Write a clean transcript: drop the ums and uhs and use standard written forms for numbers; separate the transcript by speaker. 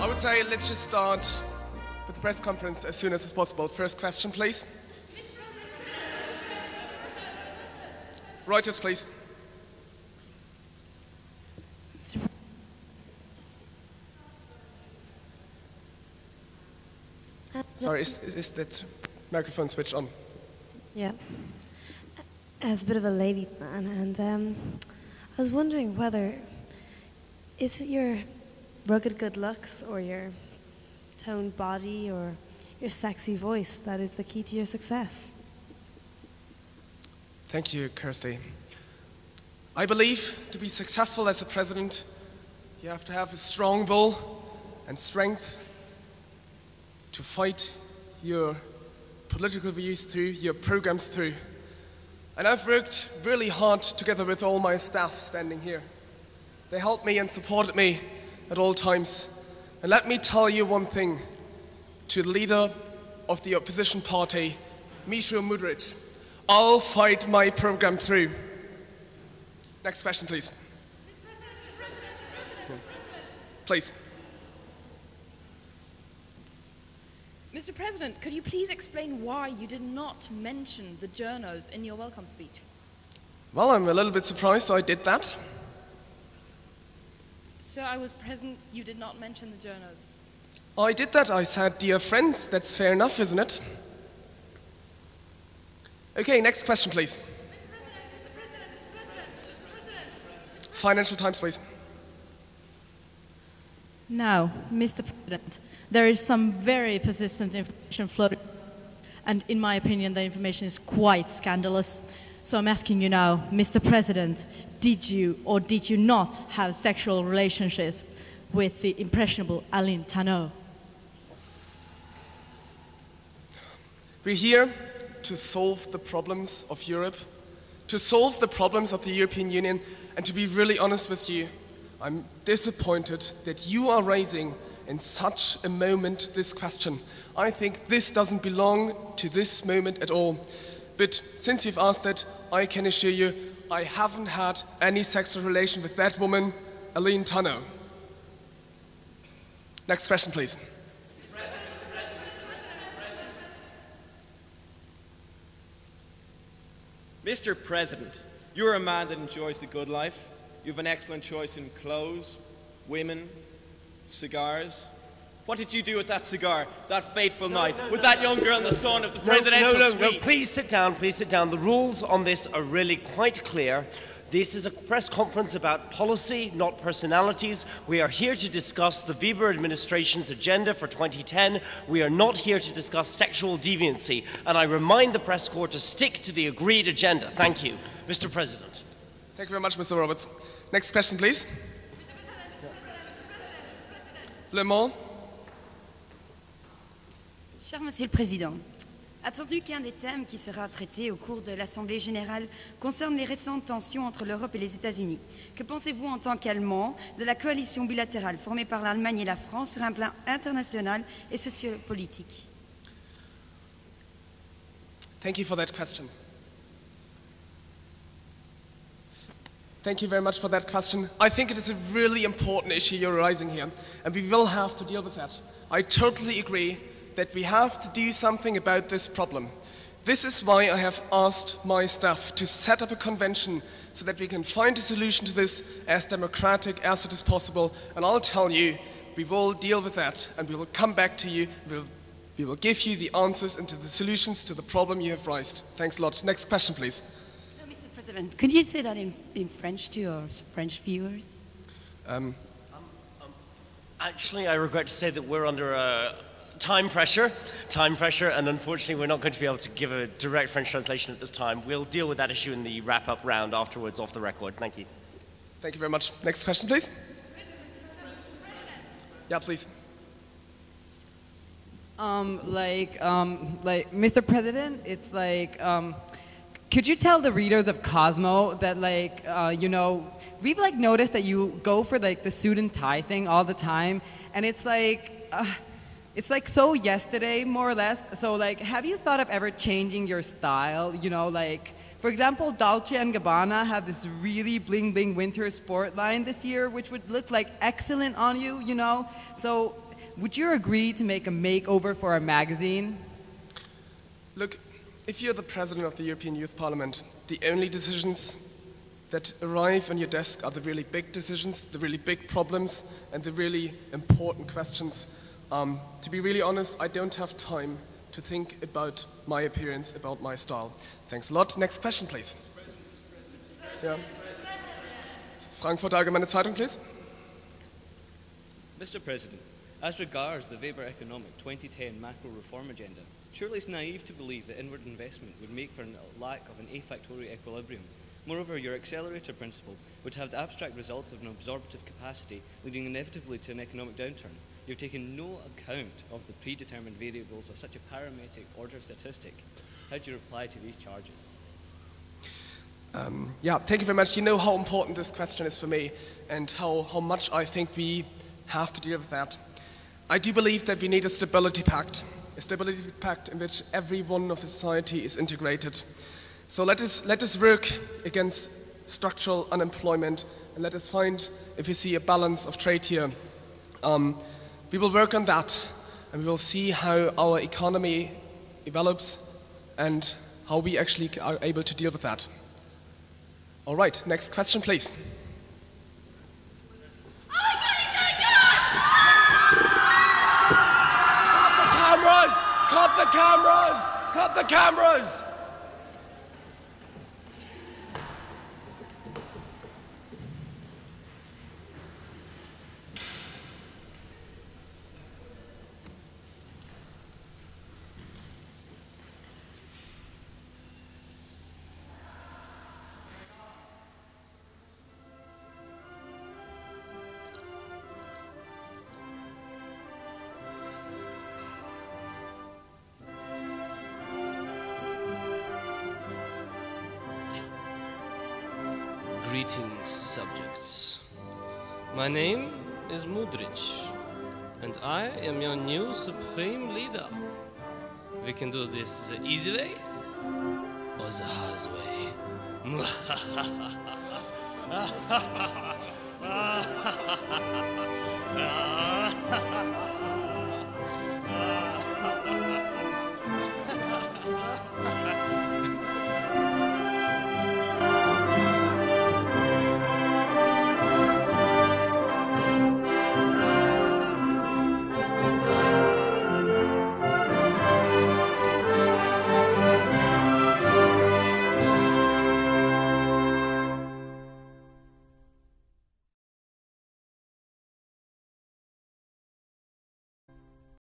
Speaker 1: I would say let's just start with the press conference as soon as possible. First question, please. Reuters, please. Sorry, is that microphone switched on?
Speaker 2: Yeah. As a bit of a lady man, and I was wondering whether, is it your rugged good looks or your toned body or your sexy voice that is the key to your success?
Speaker 1: Thank you, Kirsty. I believe to be successful as a president, you have to have a strong will and strength to fight your political views through, your programs through. And I've worked really hard together with all my staff standing here. They helped me and supported me at all times. And let me tell you one thing to the leader of the opposition party, Misha Mudrich. I'll fight my program through. Next question, please. Please.
Speaker 3: Mr. President, could you please explain why you did not mention the journos in your welcome speech?
Speaker 1: Well, I'm a little bit surprised I did that.
Speaker 3: Sir, I was present. You did not mention the journos.
Speaker 1: I did that. I said, dear friends. That's fair enough, isn't it? Okay, next question, please. Financial Times, please.
Speaker 4: Now, Mr. President, there is some very persistent information floating, and in my opinion, the information is quite scandalous. So I'm asking you now, Mr. President, did you or did you not have sexual relationships with the impressionable Aline Tannot?
Speaker 1: We're here to solve the problems of Europe, to solve the problems of the European Union, and to be really honest with you, I'm disappointed that you are raising in such a moment this question. I think this doesn't belong to this moment at all. But since you've asked it, I can assure you I haven't had any sexual relation with that woman, Aline Tannot. Next question, please.
Speaker 5: Mr. President, you're a man that enjoys the good life. You have an excellent choice in clothes, women, cigars. What did you do with that cigar, that fateful night, with that young girl in the sun of the presidential suite?
Speaker 6: No, please sit down, please sit down. The rules on this are really quite clear. This is a press conference about policy, not personalities. We are here to discuss the Weber administration's agenda for 2010. We are not here to discuss sexual deviancy. And I remind the press corps to stick to the agreed agenda. Thank you, Mr. President.
Speaker 1: Thank you very much, Mr. Roberts. Next question, please. Le Mans.
Speaker 7: Cher Monsieur le Président, attendu qu'un des thèmes qui sera traité au cours de l'Assemblée générale concerne les récentes tensions entre l'Europe et les États-Unis, que pensez-vous en tant qu'Allemand de la coalition bilatérale formée par l'Allemagne et la France sur un plan international et sociopolitique?
Speaker 1: Thank you for that question. Thank you very much for that question. I think it is a really important issue you're raising here, and we will have to deal with that. I totally agree that we have to do something about this problem. This is why I have asked my staff to set up a convention so that we can find a solution to this as democratic as it is possible. And I'll tell you, we will deal with that and we will come back to you. We will give you the answers and the solutions to the problem you have raised. Thanks a lot. Next question, please.
Speaker 7: No, Mr. President, could you say that in French to your French viewers?
Speaker 6: Actually, I regret to say that we're under time pressure, and unfortunately we're not going to be able to give a direct French translation at this time. We'll deal with that issue in the wrap-up round afterwards off the record. Thank you.
Speaker 1: Thank you very much. Next question, please. Yeah, please.
Speaker 8: Mr. President, it's like, could you tell the readers of Cosmo that, we've noticed that you go for the suit and tie thing all the time, and it's so yesterday, more or less. So have you thought of ever changing your style? For example, Dolce & Gabbana have this really bling bling winter sport line this year, which would look excellent on you, So would you agree to make a makeover for our magazine?
Speaker 1: Look, if you're the president of the European Youth Parliament, the only decisions that arrive on your desk are the really big decisions, the really big problems, and the really important questions. To be really honest, I don't have time to think about my appearance, about my style. Thanks a lot. Next question, please. Yeah. Frankfurt Allgemeine Zeitung, please.
Speaker 9: Mr. President, as regards the Weber Economic 2010 macro reform agenda, surely it's naive to believe that inward investment would make for a lack of an a factorial equilibrium. Moreover, your accelerator principle would have the abstract result of an absorptive capacity, leading inevitably to an economic downturn. You've taken no account of the predetermined variables of such a parametric order statistic. How do you reply to these charges?
Speaker 1: Yeah, thank you very much. You know how important this question is for me and how much I think we have to deal with that. I do believe that we need a stability pact in which every one of the society is integrated. So let us work against structural unemployment, and let us find if we see a balance of trade here. We will work on that, and we will see how our economy develops and how we actually are able to deal with that. All right, next question, please.
Speaker 6: Cut the cameras! Cut the cameras!
Speaker 10: Greetings, subjects. My name is Mudrich, and I am your new supreme leader. We can do this the easy way or the hard way.